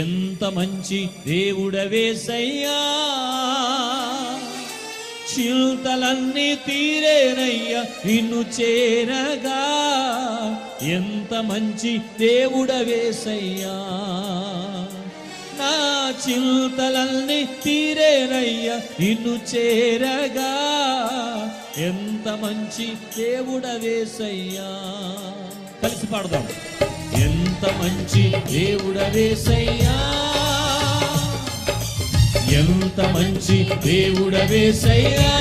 ఎంత మంచి దేవుడవేసయ్యా, చింతలన్నీ తీరేనయ్యా నిన్ను చేరగా. ఎంత మంచి దేవుడవేసయ్యా, నా చింతలన్నీ తీరేనయ్యా నిన్ను చేరగా. ఎంత మంచి దేవుడవేసయ్యా. కలిసి పాడదాం. ఎంత మంచి దేవుడవేసయ్యా, ఎంత మంచి దేవుడవేసయ్యా,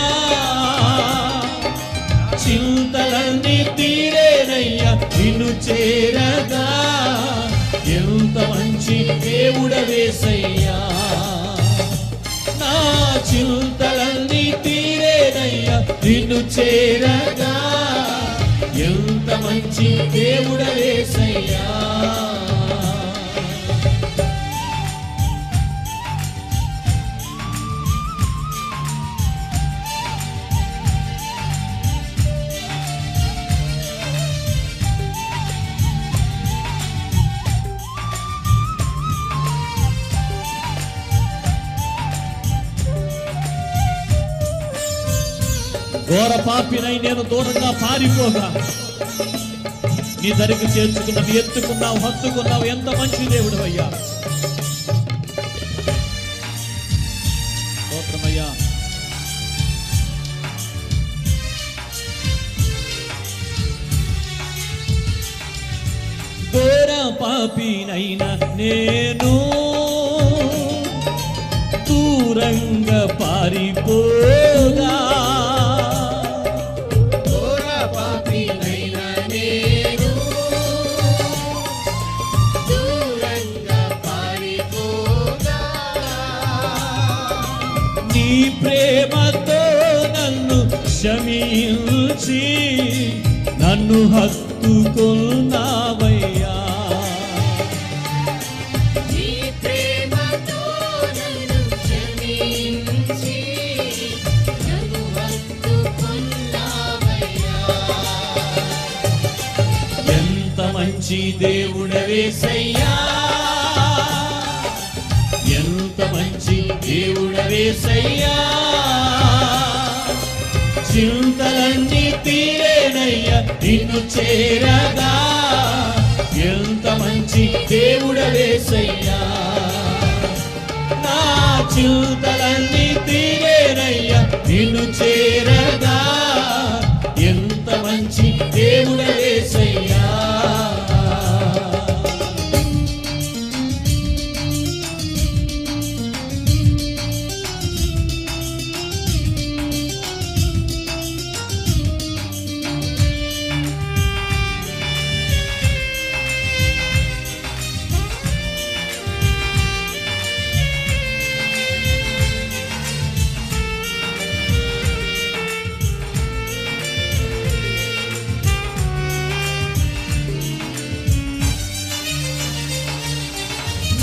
చింతలన్నీ తీరేనయ్యా నిన్ను చేరగా. ఎంత మంచి దేవుడవేసయ్యా, నా చింతలన్నీ తీరేనయ్యా నిన్ను చేరగా. ఎంత మంచి దేవుడవేసయ్యా. ఘోర పాపినై నేను దూరంగా పారిపోగా నీ దరికి చేర్చుకున్నావు, ఎత్తుకున్నావు, హత్తుకున్నావు. ఎంత మంచి దేవుడు అయ్యా. స్తోత్రమయ్యా. ఘోర పాపినైనా నేను దూరంగా పారిపోగా, నీ ప్రేమతో నన్ను క్షమించి నన్ను హత్తుకున్నావయ్యా. నీ ప్రేమతో నన్ను క్షమించి నన్ను హత్తుకున్నావయ్యా. ఎంత మంచి దేవుడవేసయ్యా, ఎంత మంచి దేవుడవేసయ్యా, చింతలన్నీ తీరేనయ్యా నిన్ను చేరగా. ఎంత మంచి దేవుడవేసయ్యా, నా చింతలన్నీ తీరేనయ్యా నిన్ను చేరగా. ఎంత మంచి దేవుడవేసయ్యా.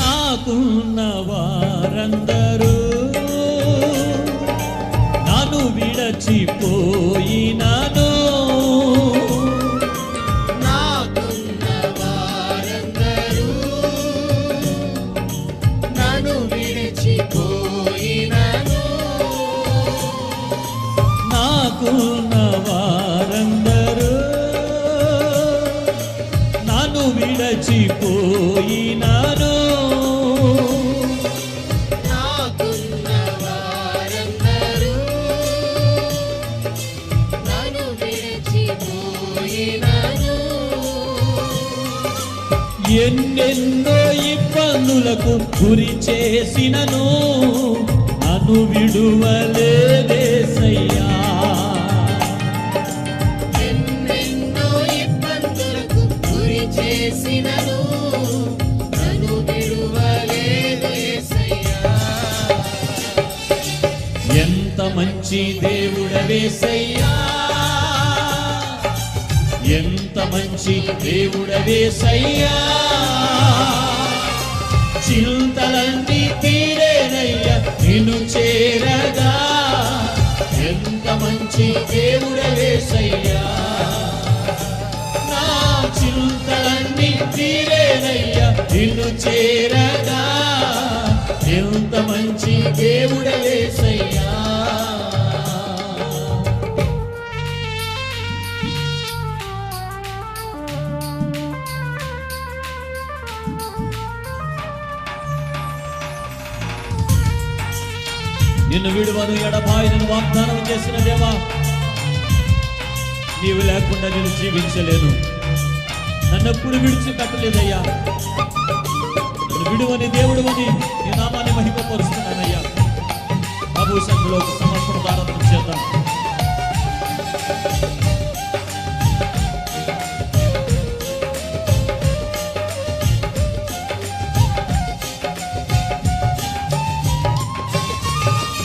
నాకున్న వారందరూ నన్ను విడచిపోయినాను, నాకున్న వారందరూ నన్ను విడిచిపోయినాను, నాకున్న వారందరూ నన్ను విడచిపోయినాను. నాకున్న వారందరూ నన్ను విడిచిపోయినాను. ఎన్నెన్నో ఇబ్బందులకు గురి చేసినను నన్ను విడువలేదేసయ్యా. ఎన్నెన్నో ఇబ్బందులకు గురి చేసినను నన్ను విడువలేదేసయ్యా. ఎంత మంచి దేవుడవేసయ్యా, ఎంత మంచి దేవుడవేసయ్యా, చింతలన్నీ తీరేనయ్యా నిన్ను చేరగా. ఎంత మంచి దేవుడవేసయ్యా, నా చింతలన్నీ తీరేనయ్యా నిన్ను చేరగా ఎంత మంచి దేవుడవేసయ్యా. నిన్ను విడువను ఎడబాయను వాగ్దానం చేసిన దేవా, నీవు లేకుండా నేను జీవించలేను. నన్నెప్పుడు విడిచిపెట్టలేదయ్యా. నన్ను విడువని దేవుడు అని నీ నామాన్ని మహిమపరుస్తున్నానయ్యా. ప్రభు సన్నిధిలో ఒక సమర్పణ ప్రారంభం చేద్దాం.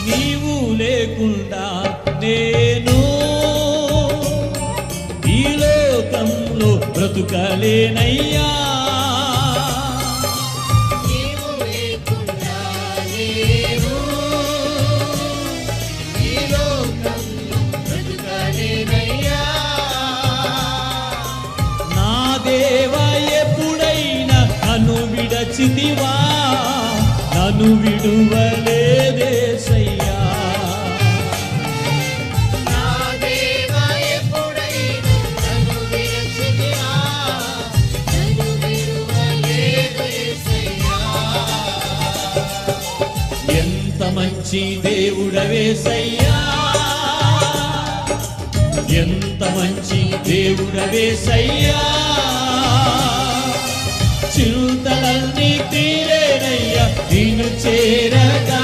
నీవు లేకుండా నేను ఈ లోకంలో బ్రతుకలేనయ్యా. నీవు లేకుండా నేను ఈ లోకంలో బ్రతుకలేనయ్యా. నా దేవా ఎప్పుడైనా నన్ను విడచితివా, నన్ను విడువలేదేసయ్యా. నా దేవా ఎప్పుడైనా నన్ను విడిచితివా, నన్ను విడువలేదు యేసయ్యా. ఎంత మంచి దేవుడవేసయ్యా, ఎంత మంచి దేవుడవేసయ్యా. చింతలన్నీ తీరేనయ్యా నిన్ను చేరగా,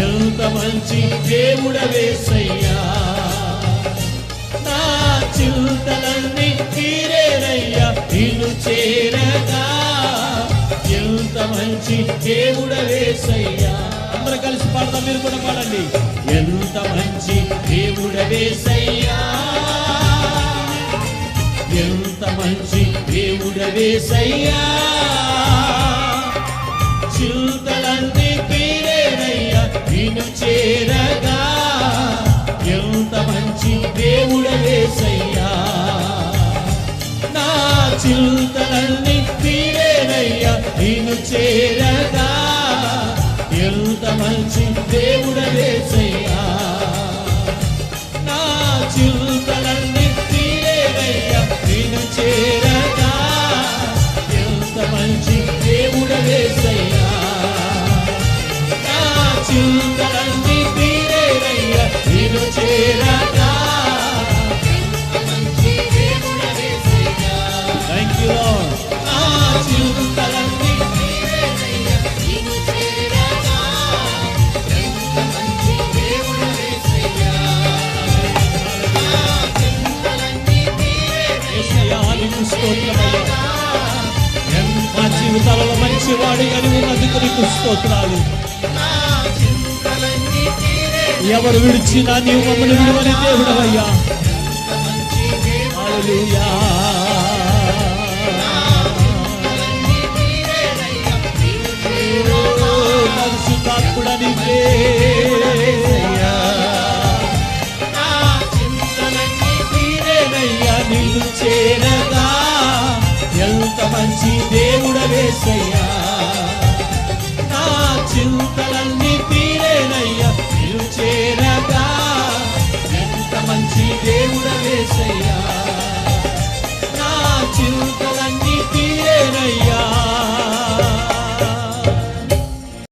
ఎంత మంచి దేవుడవేసయ్యా. నా చింతలన్నీ తీరేనయ్యా నిన్ను చేరగా, ఎంత మంచి దేవుడవేసయ్యా. అందరూ కలిసి పాడదాం, మీరు కూడా పాడండి. ఎంత మంచి దేవుడవేసయ్యా, ఎంత మంచి దేవుడవేసయ్యా. చింతలన్నీ తీరేనయ్యా నిన్ను చేరగా, ఎంత మంచి దేవుడవేసయ్యా. నా చింతలన్నీ తీరేనయ్యా నిన్ను చేరగా, ఎంత మంచి దేవుడవేసయ్యా. నా చింతలన్నీ తీరేనయ్యా నిన్ను చేరగా, ఎంత మంచి దేవుడవేసయ్యా. నా చింతలన్నీ తీరేనయ్యా నిన్ను చేరగా, ఎంత మంచి దేవుడవేసయ్యా. Thank you lord. నా చింతలన్నీ తీరేనయ్యా నిన్ను చేరగా, ఎంత మంచి దేవుడవేసయ్యా. నా చింతలన్నీ తీరేనయ్యా యేసయ్యా నీకు స్తోత్రమయ్యా. మా జీవితాలలో మంచివాడు అని ఉన్నందుకు నీకు స్తోత్రాలు. నా చింతలన్నీ తీరేనయ్యా ఎవరు విడిచినా నీవు మమ్మల్ని విడువని దేవుడవయ్యా. మంచి దేవుడవేసయ్యా. హల్లెలూయా. చింతలన్నీ తీరేనయ్యా నిన్ను ఓ చేరగా, పరిశుద్ధాత్ముడా నీవే. నా చింతలన్నీ తీరేనయ్యా నిన్ను చేరగా, ఎంత మంచి దేవుడవేసయ్యా.